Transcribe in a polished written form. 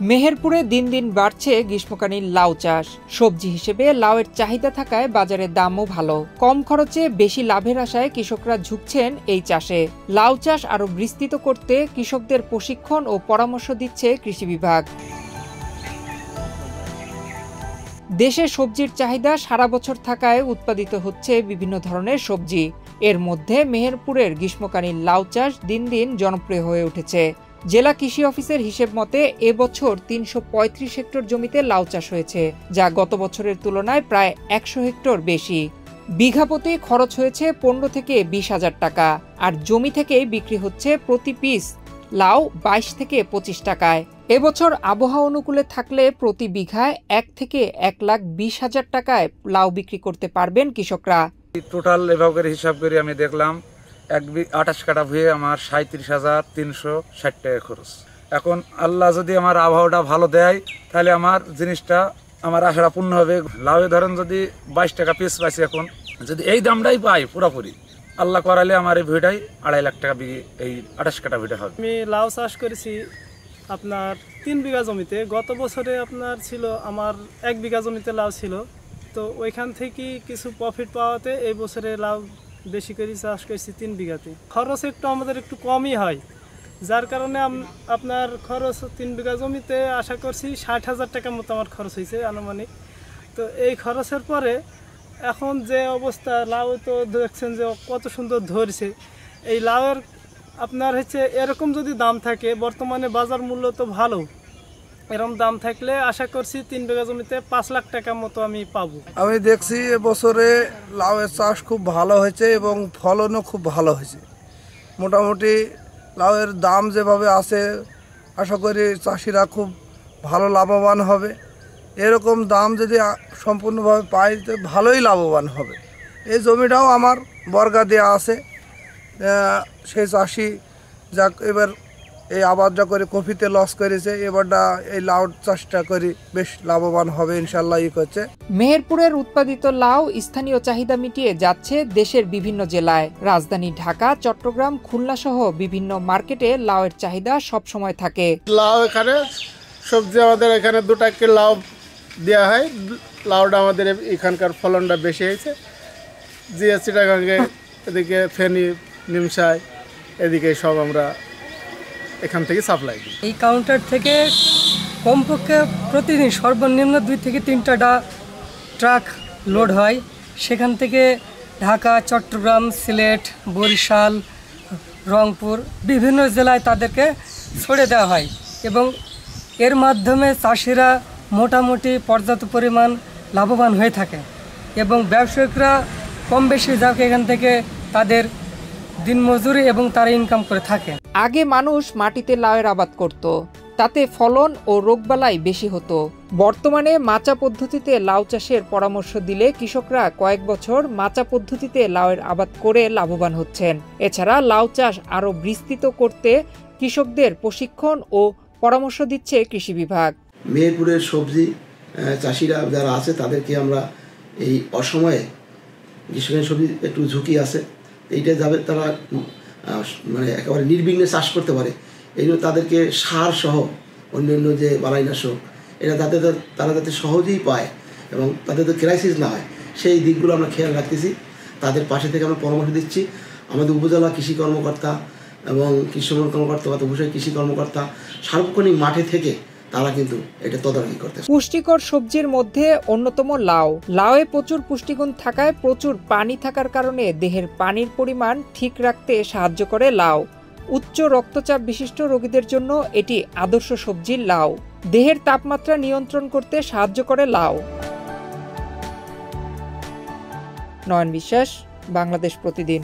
মেহেরপুরে দিন দিন বাড়ছে গ্রীষ্মকালীন লাউ চাষ। সবজি হিসেবে লাউয়ের চাহিদা থাকায় বাজারে দামও ভালো। কম খরচে বেশি লাভের আশায় কৃষকরা ঝুঁকছেন এই চাষে। লাউ চাষ আরও বিস্তৃত করতে কৃষকদের প্রশিক্ষণ ও পরামর্শ দিচ্ছে কৃষি বিভাগ। দেশে সবজির চাহিদা সারা বছর থাকায় উৎপাদিত হচ্ছে বিভিন্ন ধরনের সবজি। এর মধ্যে মেহেরপুরের গ্রীষ্মকালীন লাউ চাষ দিন দিন জনপ্রিয় হয়ে উঠেছে। জেলা কৃষি অফিসের হিসেব মতে এবছর ৩৩৫ হেক্টর জমিতে লাউ চাষ হয়েছে, যা গত বছরের তুলনায় প্রায় ১০০ হেক্টর বেশি। বিঘা প্রতি খরচ হয়েছে ১৫ থেকে ২০,০০০ টাকা, আর জমি থেকেই বিক্রি হচ্ছে প্রতি পিস লাউ ২২ থেকে ২৫ টাকায়। এবছর আবহাওয়া অনুকূলে থাকলে প্রতি বিঘায় ১ থেকে ১,২০,০০০ টাকায় লাউ বিক্রি করতে পারবেন কৃষকরা। টোটাল এভাবে হিসাব করে আমি দেখলাম ২৮ কাঠা ভুঁয়ে আমার ৩৭,৩৬০ টাকা খরচ। এখন আল্লাহ যদি আমার আবহাওয়াটা ভালো দেয় তাহলে আমার জিনিসটা আমার আশাটা পূর্ণ হবে। লাউয়ে ধরেন যদি ২২ টাকা পিস পাইছি, এখন যদি এই দামটাই পাই পুরোপুরি আল্লাহ করালে আমার এই ভুঁইটাই ২.৫ লাখ টাকা বিঘে, এই ২৮ কাঠা ভুঁইটা হবে। আমি লাউ চাষ করেছি আপনার ৩ বিঘা জমিতে। গত বছরে আপনার ছিল আমার ১ বিঘা জমিতে লাউ ছিল, তো ওইখান থেকে কিছু প্রফিট পাওয়াতে এই বছরে লাউ বেশি করে চাষ করেছি ৩ বিঘাতে। খরচ আমাদের একটু কমই হয়, যার কারণে আপনার খরচ ৩ বিঘা জমিতে আশা করছি ৬০,০০০ টাকার মতো আমার খরচ হয়েছে আনুমানিক। তো এই খরচের পরে এখন যে অবস্থা, লাউ তো দেখছেন যে কত সুন্দর ধরছে। এই লাউয়ের আপনার এরকম যদি দাম থাকে, বর্তমানে বাজার মূল্য তো ভালো, এরকম দাম থাকলে আশা করছি ৩ বিঘা জমিতে ৫ লাখ টাকার মতো আমি পাবো। আমি দেখছি এবছরে লাউয়ের চাষ খুব ভালো হয়েছে এবং ফলনও খুব ভালো হয়েছে। মোটামুটি লাউয়ের দাম যেভাবে আছে, আশা করি চাষিরা খুব ভালো লাভবান হবে। এরকম দাম যদি সম্পূর্ণভাবে পায় তো ভালোই লাভবান হবে। এই জমিটাও আমার বর্গা দেওয়া আছে, সেই চাষি যা এবার এই আবাদটা করে কফিতে লস করেছে, এবারটা এই লাউ চাষটা করে বেশ লাভবান হবে ইনশাল্লাহ করছে। মেহেরপুরের উৎপাদিত লাউ স্থানীয় চাহিদা মিটিয়ে যাচ্ছে দেশের বিভিন্ন জেলায়। রাজধানী ঢাকা, চট্টগ্রাম, খুলনা সহ বিভিন্ন মার্কেটে লাউয়ের চাহিদা সবসময় থাকে। লাউ এখানে সবজি আমাদের এখানে ২ টাকা লাউ দেওয়া হয়। লাউটা আমাদের এখানকার ফলনটা বেশি হয়েছে। জিএসটি টাকাকে এদিকে ফেনী, নিমসাই, এদিকে সব আমরা এখান থেকে সাপ্লাই দিই। এই কাউন্টার থেকে কমপক্ষে প্রতিদিন সর্বনিম্ন ২ থেকে ৩টা ট্রাক লোড হয়। সেখান থেকে ঢাকা, চট্টগ্রাম, সিলেট, বরিশাল, রংপুর বিভিন্ন জেলায় তাদেরকে ছড়ে দেওয়া হয় এবং এর মাধ্যমে চাষিরা মোটামুটি পর্যাপ্ত পরিমাণ লাভবান হয়ে থাকে এবং ব্যবসায়িকরা কম বেশি যাকে এখান থেকে তাদের দিনমজুরি এবং তারা ইনকাম করে থাকে। আগে মানুষ মাটিতে লাউয়ের আবাদ করত, তাতে ফলন ও রোগবালাই বেশি হতো। বর্তমানে মাচা পদ্ধতিতে লাউ চাষের পরামর্শ দিলে কৃষকরা কয়েক বছর মাচা পদ্ধতিতে লাউয়ের আবাদ করে লাভবান হচ্ছেন। এছাড়া লাউ চাষ আরও বিস্তৃত করতে কৃষকদের প্রশিক্ষণ ও পরামর্শ দিচ্ছে কৃষি বিভাগ। মেহেরপুরের সবজি চাষিরা যারা আছে তাদেরকে আমরা এই অসময়ে গ্রীষ্মকালীন সবজি একটু ঝুঁকি আছে, এইটা যাবে তারা মানে একেবারে নির্বিঘ্নে চাষ করতে পারে, এই জন্য তাদেরকে সার সহ অন্যান্য যে বালাইনাশক এটা তারা যাতে সহজেই পায় এবং তাদের তো ক্রাইসিস না হয়, সেই দিকগুলো আমরা খেয়াল রাখতেছি। তাদের পাশে থেকে আমরা পরামর্শ দিচ্ছি। আমাদের উপজেলা কৃষি কর্মকর্তা এবং কৃষি কর্মকর্তা বা অবশ্যই কৃষি কর্মকর্তা সার্বক্ষণিক মাঠে থেকে তারা কিন্তু এটা তদারকি করতে। পুষ্টিকর সবজির মধ্যে অন্যতম লাউ। লাউয়ে প্রচুর পুষ্টিগুণ থাকায় প্রচুর পানি থাকার কারণে দেহের পানির পরিমাণ ঠিক রাখতে সাহায্য করে লাউ। উচ্চ রক্তচাপ বিশিষ্ট রোগীদের জন্য এটি আদর্শ সবজি লাউ। দেহের তাপমাত্রা নিয়ন্ত্রণ করতে সাহায্য করে লাউ। নয়ন বিশ্বাস, বাংলাদেশ প্রতিদিন।